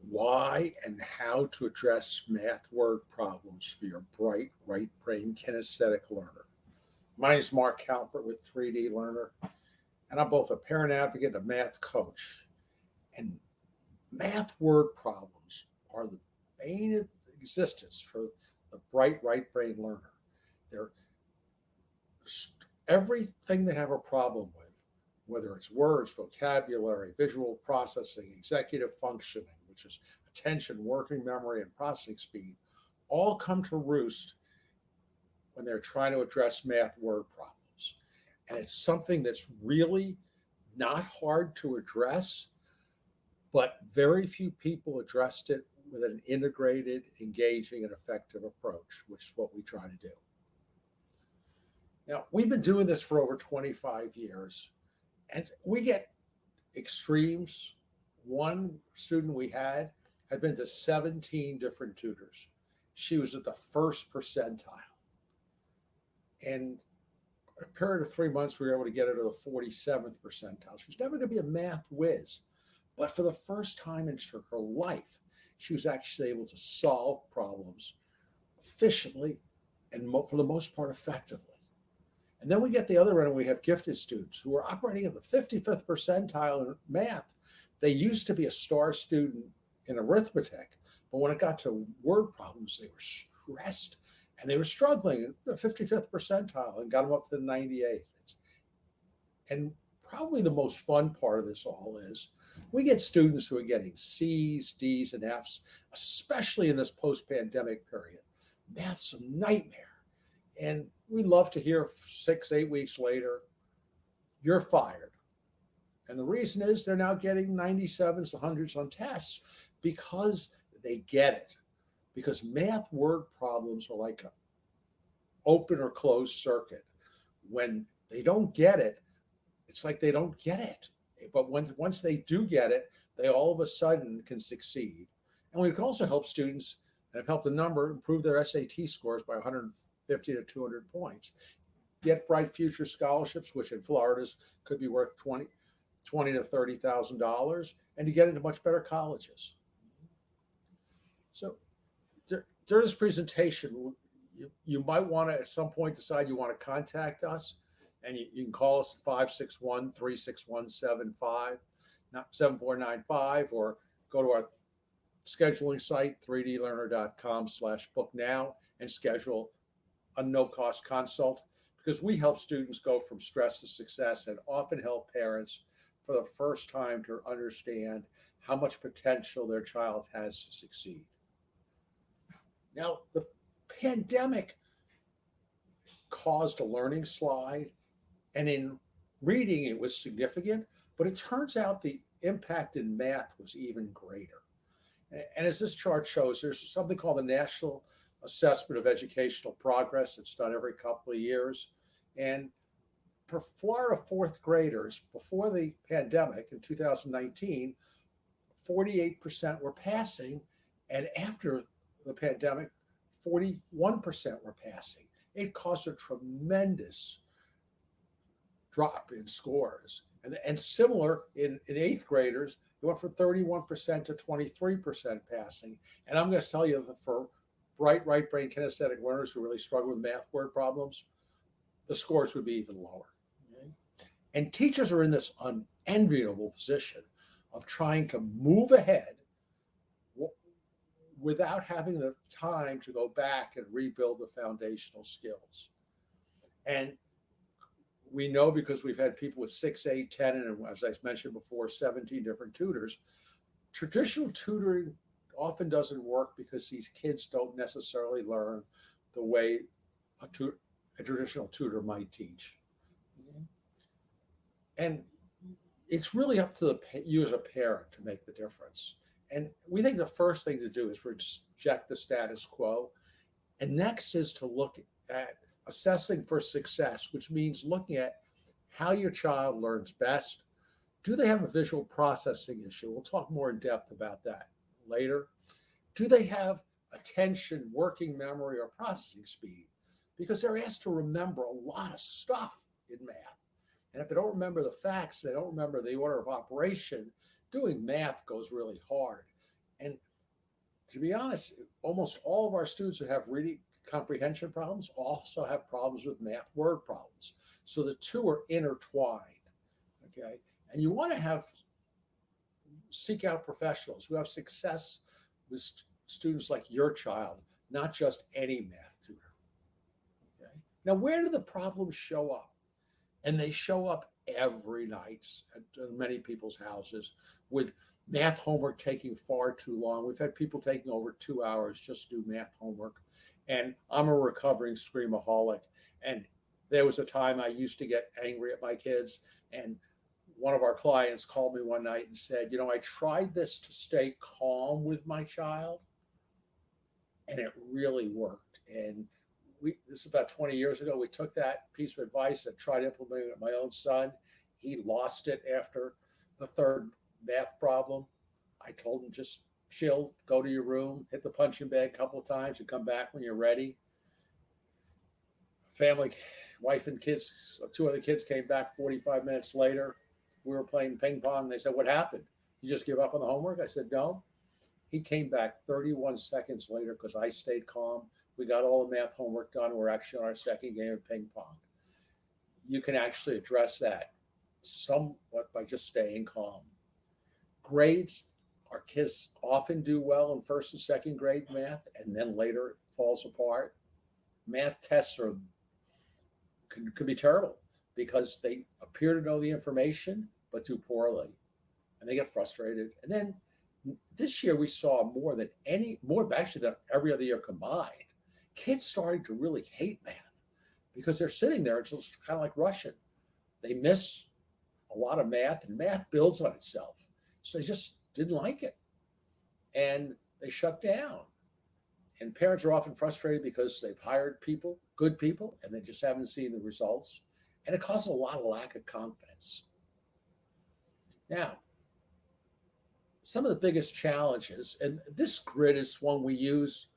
Why and how to address math word problems for your bright right brain kinesthetic learner. My name is Mark Halpert with 3D Learner, and I'm both a parent advocate and a math coach. And math word problems are the bane of existence for the bright right brain learner. They're everything they have a problem with, whether it's words, vocabulary, visual processing, executive functioning, which is attention, working memory, and processing speed, all come to roost when they're trying to address math word problems. And it's something that's really not hard to address, but very few people addressed it with an integrated, engaging, and effective approach, which is what we try to do. Now, we've been doing this for over 25 years, and we get extremes. One student we had been to 17 different tutors. She was at the first percentile. In a period of 3 months, we were able to get her to the 47th percentile. She was never going to be a math whiz, but for the first time in her life, she was actually able to solve problems efficiently and for the most part effectively. And then we get the other end, and we have gifted students who are operating at the 55th percentile in math. They used to be a star student in arithmetic, but when it got to word problems, they were stressed and they were struggling at the 55th percentile and got them up to the 98th. And probably the most fun part of this all is we get students who are getting C's, D's, and F's, especially in this post-pandemic period. Math's a nightmare. And we love to hear 6, 8 weeks later, you're fired. And the reason is they're now getting 97s to 100s on tests because they get it. Because math word problems are like an open or closed circuit. When they don't get it, it's like they don't get it. But once they do get it, they all of a sudden can succeed. And we can also help students, and have helped a number, improve their SAT scores by 150 to 200 points. Get Bright Future scholarships, which in Florida's could be worth $20 to $30,000, and to get into much better colleges. So during this presentation, you might want to at some point decide you want to contact us, and you can call us at 561-361-75, not 7495, or go to our scheduling site, 3dlearner.com/booknow, and schedule a no-cost consult, because we help students go from stress to success and often help parents for the first time to understand how much potential their child has to succeed. Now, the pandemic caused a learning slide, and in reading it was significant, but it turns out the impact in math was even greater. And as this chart shows, there's something called the National Assessment of Educational Progress. It's done every couple of years. And for Florida fourth graders, before the pandemic in 2019, 48% were passing. And after the pandemic, 41% were passing. It caused a tremendous drop in scores. And similar in eighth graders, it went from 31% to 23% passing. And I'm going to tell you that for bright right brain kinesthetic learners who really struggle with math word problems, the scores would be even lower. Okay? And teachers are in this unenviable position of trying to move ahead without having the time to go back and rebuild the foundational skills. And we know, because we've had people with 6, 8, 10, and as I mentioned before, 17 different tutors, traditional tutoring often doesn't work because these kids don't necessarily learn the way a traditional tutor might teach. And it's really up to you as a parent to make the difference. And we think the first thing to do is reject the status quo. And next is to look at assessing for success, which means looking at how your child learns best. Do they have a visual processing issue? We'll talk more in depth about that later. Do they have attention, working memory, or processing speed? Because they're asked to remember a lot of stuff in math. And if they don't remember the facts, they don't remember the order of operation, doing math goes really hard. And to be honest, almost all of our students who have reading comprehension problems also have problems with math word problems. So the two are intertwined. Okay. And you want to have seek out professionals who have success with students like your child, not just any math tutor. Okay. Now, where do the problems show up? And they show up every night at many people's houses with math homework taking far too long. We've had people taking over 2 hours just to do math homework. And I'm a recovering screamaholic. And there was a time I used to get angry at my kids. And one of our clients called me one night and said, I tried this to stay calm with my child, and it really worked. And this is about 20 years ago. We took that piece of advice and tried implementing it with my own son. He lost it after the third math problem. I told him, just chill, go to your room, hit the punching bag a couple of times, and come back when you're ready. Family, wife and kids, two other kids came back 45 minutes later. We were playing ping pong. They said, "What happened? You just give up on the homework?" I said, "No." He came back 31 seconds later because I stayed calm. We got all the math homework done. We're actually on our second game of ping pong. You can actually address that somewhat by just staying calm. Grades, our kids often do well in first and second grade math, and then later it falls apart. Math tests could be terrible because they appear to know the information, but too poorly. And they get frustrated. And then this year we saw more actually than every other year combined, kids starting to really hate math because they're sitting there. It's just kind of like Russian. They miss a lot of math, and math builds on itself. So they just didn't like it. And they shut down. And parents are often frustrated because they've hired people, good people, and they just haven't seen the results. And it causes a lot of lack of confidence. Now, some of the biggest challenges, and this grid is one we use,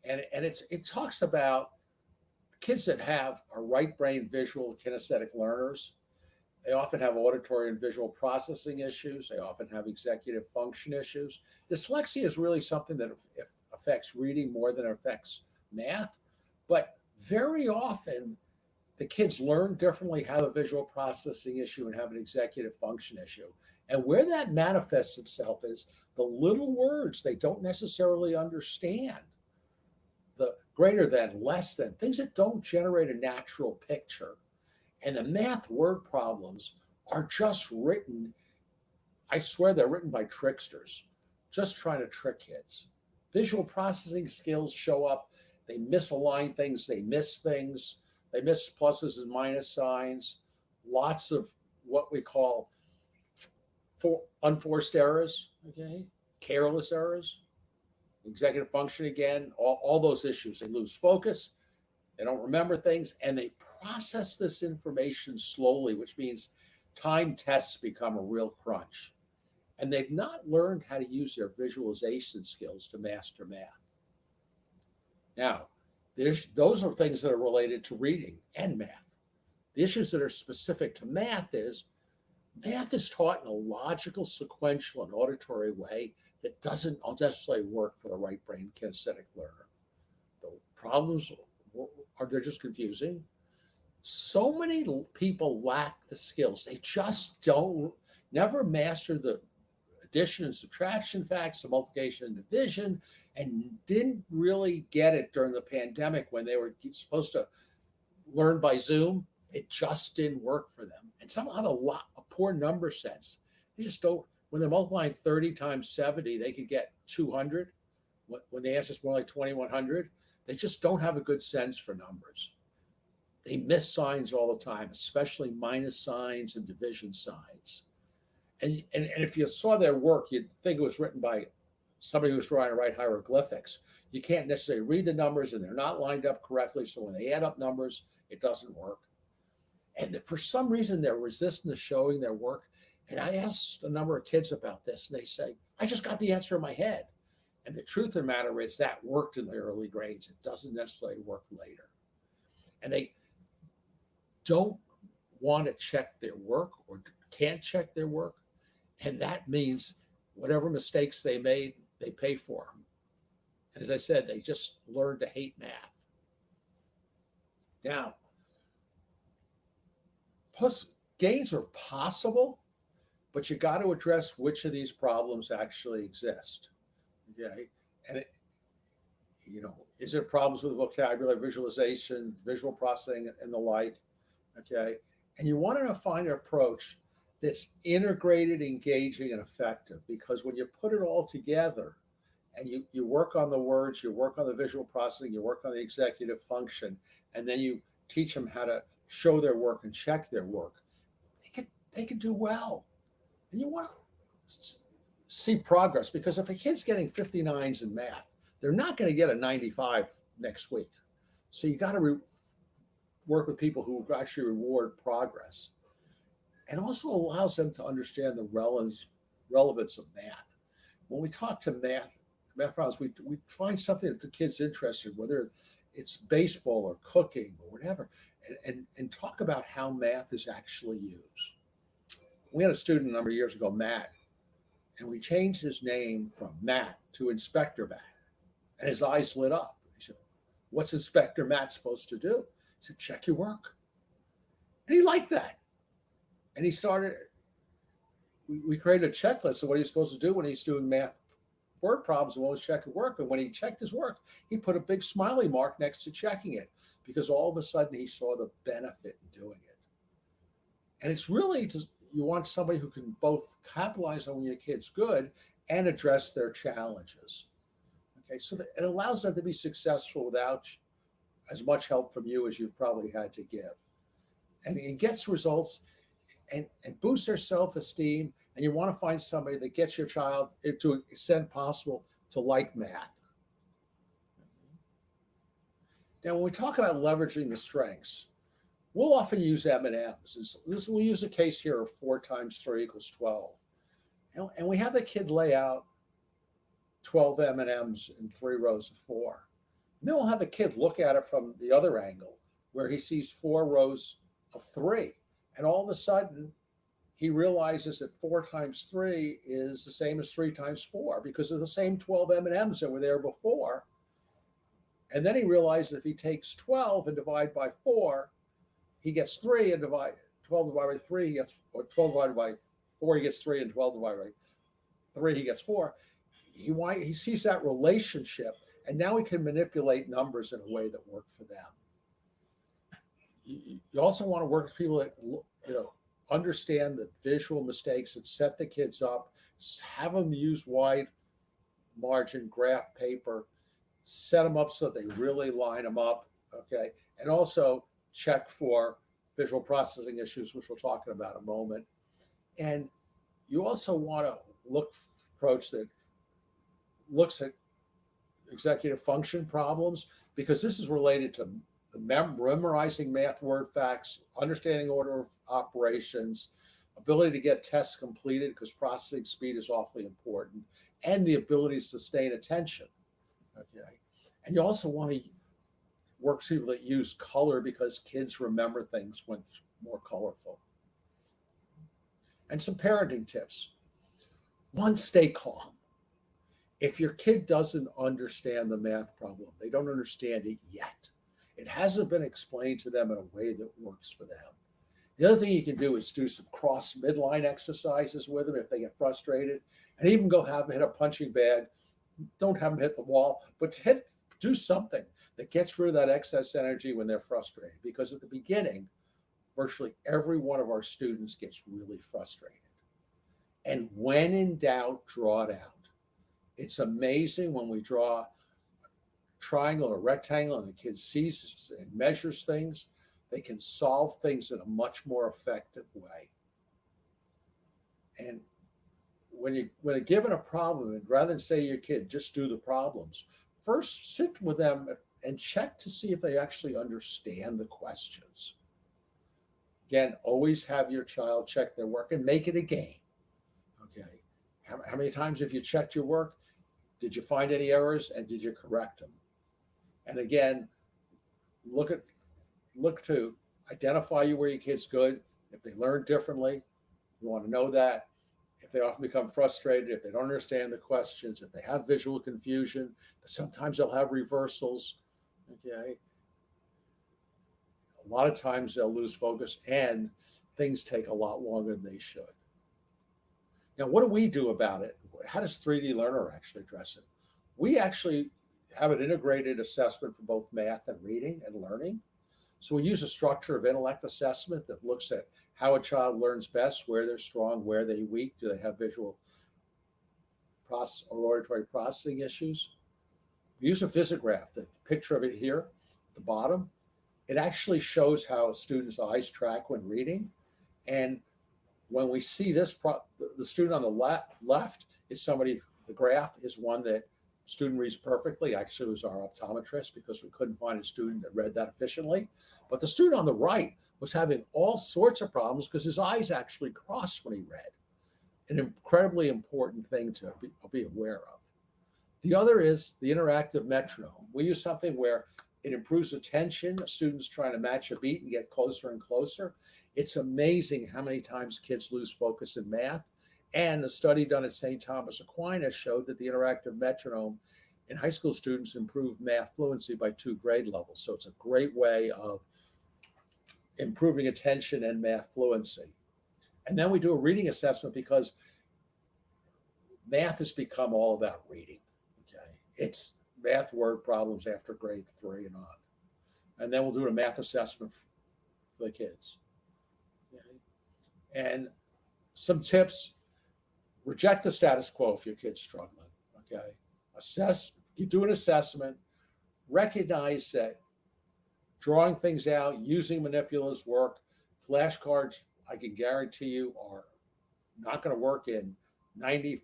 and it talks about kids that are right brain visual kinesthetic learners. They often have auditory and visual processing issues. They often have executive function issues. Dyslexia is really something that affects reading more than it affects math, but very often the kids learn differently, have a visual processing issue, and have an executive function issue. And where that manifests itself is the little words they don't necessarily understand, the greater than, less than, things that don't generate a natural picture. And the math word problems are just written, I swear they're written by tricksters, just trying to trick kids. Visual processing skills show up. They misalign things, they miss things, they miss pluses and minus signs, lots of what we call unforced errors, okay, careless errors, executive function again, all those issues. They lose focus, they don't remember things, and they process this information slowly, which means time tests become a real crunch. And they've not learned how to use their visualization skills to master math. Now, those are things that are related to reading and math. The issues that are specific to math is taught in a logical, sequential, and auditory way that doesn't necessarily work for the right brain kinesthetic learner. The problems they're just confusing. So many people lack the skills. They just never master the addition and subtraction facts, the multiplication and division, and didn't really get it during the pandemic when they were supposed to learn by Zoom. It just didn't work for them. And some have a poor number sense. They just don't, when they're multiplying 30 times 70, they could get 200. When the answer is more like 2100, they just don't have a good sense for numbers. They miss signs all the time, especially minus signs and division signs. And if you saw their work, you'd think it was written by somebody who was trying to write hieroglyphics. You can't necessarily read the numbers, and they're not lined up correctly. So when they add up numbers, it doesn't work. And for some reason, they're resistant to showing their work. And I asked a number of kids about this, and they say, I just got the answer in my head. And the truth of the matter is that worked in the early grades. It doesn't necessarily work later. And they don't want to check their work or can't check their work. And that means whatever mistakes they made they pay for them. And as I said, they just learn to hate math. Now, plus gains are possible, but you got to address which of these problems actually exist. Okay. And is it problems with vocabulary, visualization, visual processing, and the like? Okay. And you want to find an approach that's integrated, engaging, and effective, because when you put it all together and you work on the words, you work on the visual processing, you work on the executive function, and then you teach them how to show their work and check their work, they can do well. And you want to see progress, because if a kid's getting 59s in math, they're not going to get a 95 next week. So you got to work with people who actually reward progress, and also allows them to understand the relevance of math. When we talk to math problems, we find something that the kid's interested in, whether it's baseball or cooking or whatever, and talk about how math is actually used. We had a student a number of years ago, Matt, and we changed his name from Matt to Inspector Matt. And his eyes lit up. He said, "What's Inspector Matt supposed to do?" He said, "Check your work." And he liked that. And he started, we created a checklist of what he's supposed to do when he's doing math word problems and what was checking work. And when he checked his work, he put a big smiley mark next to checking it, because all of a sudden he saw the benefit in doing it. And it's really, you want somebody who can both capitalize on when your kid's good and address their challenges. Okay, so that it allows them to be successful without as much help from you as you've probably had to give. And it gets results and boosts their self-esteem. And you want to find somebody that gets your child, to an extent possible, to like math. Now, when we talk about leveraging the strengths, we'll often use M&Ms. We'll use a case here of 4 times 3 equals 12. And we have the kid lay out 12 M&Ms in 3 rows of 4. And then we'll have the kid look at it from the other angle, where he sees 4 rows of 3. And all of a sudden, he realizes that 4 times 3 is the same as 3 times 4, because of the same 12 M&Ms that were there before. And then he realizes if he takes 12 and divide by 4, he gets 3, and 12 divided by 3, he gets, or 12 divided by 4, he gets 3, and 12 divided by 3, he gets 4. He sees that relationship, and now he can manipulate numbers in a way that work for them. You also want to work with people that understand the visual mistakes and set the kids up, have them use wide margin graph paper, set them up so they really line them up, okay? And also check for visual processing issues, which we'll talk about in a moment. And you also want to approach that looks at executive function problems, because this is related to the memorizing math word facts, understanding order of operations, ability to get tests completed, because processing speed is awfully important, and the ability to sustain attention. Okay. And you also want to work with people that use color, because kids remember things when it's more colorful. And some parenting tips. 1, stay calm. If your kid doesn't understand the math problem, they don't understand it yet, it hasn't been explained to them in a way that works for them. The other thing you can do is do some cross midline exercises with them if they get frustrated, and even go have them hit a punching bag. Don't have them hit the wall, but do something that gets rid of that excess energy when they're frustrated, because at the beginning, virtually every one of our students gets really frustrated. And when in doubt, draw it out. It's amazing when we draw a triangle or rectangle and the kid sees and measures things, they can solve things in a much more effective way. And when they're given a problem, and rather than say to your kid, just do the problems, first sit with them and check to see if they actually understand the questions. Again, always have your child check their work and make it a game. Okay. How many times have you checked your work? Did you find any errors, and did you correct them? And again, look to identify where your kid's good. If they learn differently, you want to know that. if they often become frustrated, if they don't understand the questions, if they have visual confusion, sometimes they'll have reversals. Okay. A lot of times they'll lose focus and things take a lot longer than they should. Now, what do we do about it? How does 3D Learner actually address it? We actually have an integrated assessment for both math and reading and learning. So we use a structure of intellect assessment that looks at how a child learns best, where they're strong, where they're weak, do they have visual process or auditory processing issues. We use a visograph, the picture of it here at the bottom. It actually shows how a student's eyes track when reading. And when we see this, the student on the left is somebody, the graph is one that student reads perfectly. Actually, it was our optometrist because we couldn't find a student that read that efficiently. But the student on the right was having all sorts of problems because his eyes actually crossed when he read. An incredibly important thing to be aware of. The other is the interactive metronome. We use something where it improves attention. A student's trying to match a beat and get closer and closer. It's amazing how many times kids lose focus in math. And the study done at St. Thomas Aquinas showed that the interactive metronome in high school students improved math fluency by 2 grade levels. So it's a great way of improving attention and math fluency. And then we do a reading assessment because math has become all about reading. Okay, it's math word problems after grade 3 and on. And then we'll do a math assessment for the kids. Okay? And some tips: reject the status quo if your kid's struggling. Okay, you do an assessment, recognize that drawing things out, using manipulatives work. Flashcards, I can guarantee you, are not going to work in 95%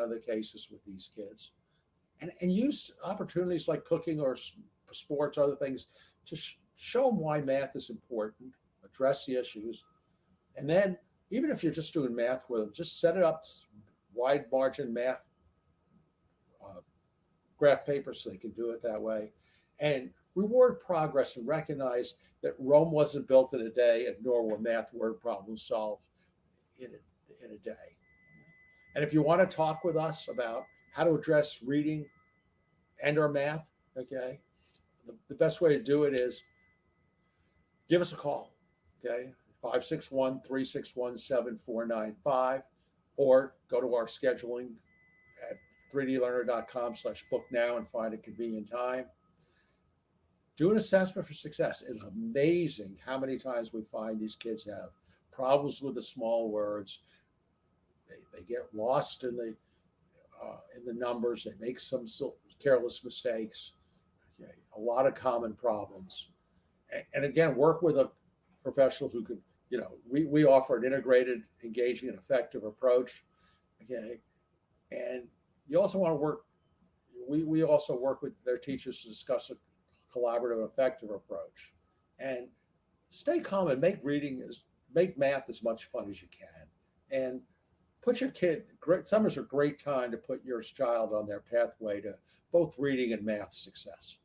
of the cases with these kids. And use opportunities like cooking or sports, other things, to show them why math is important, address the issues. And then, even if you're just doing math with them, just set it up wide margin math graph paper so they can do it that way. And reward progress and recognize that Rome wasn't built in a day, and nor were math word problems solved in a day. And if you want to talk with us about how to address reading and or math, okay, the best way to do it is give us a call, okay, 561-361-7495, or go to our scheduling at 3dlearner.com/book now and find a convenient time. Do an assessment for success. It's amazing how many times we find these kids have problems with the small words. They get lost in the numbers. They make some careless mistakes. Okay, a lot of common problems. And again, work with a professional who could, we offer an integrated, engaging, and effective approach. Okay, and you also want to work. We also work with their teachers to discuss a collaborative, effective approach. And stay calm and make math as much fun as you can. And put your kid, summers are a great time to put your child on their pathway to both reading and math success.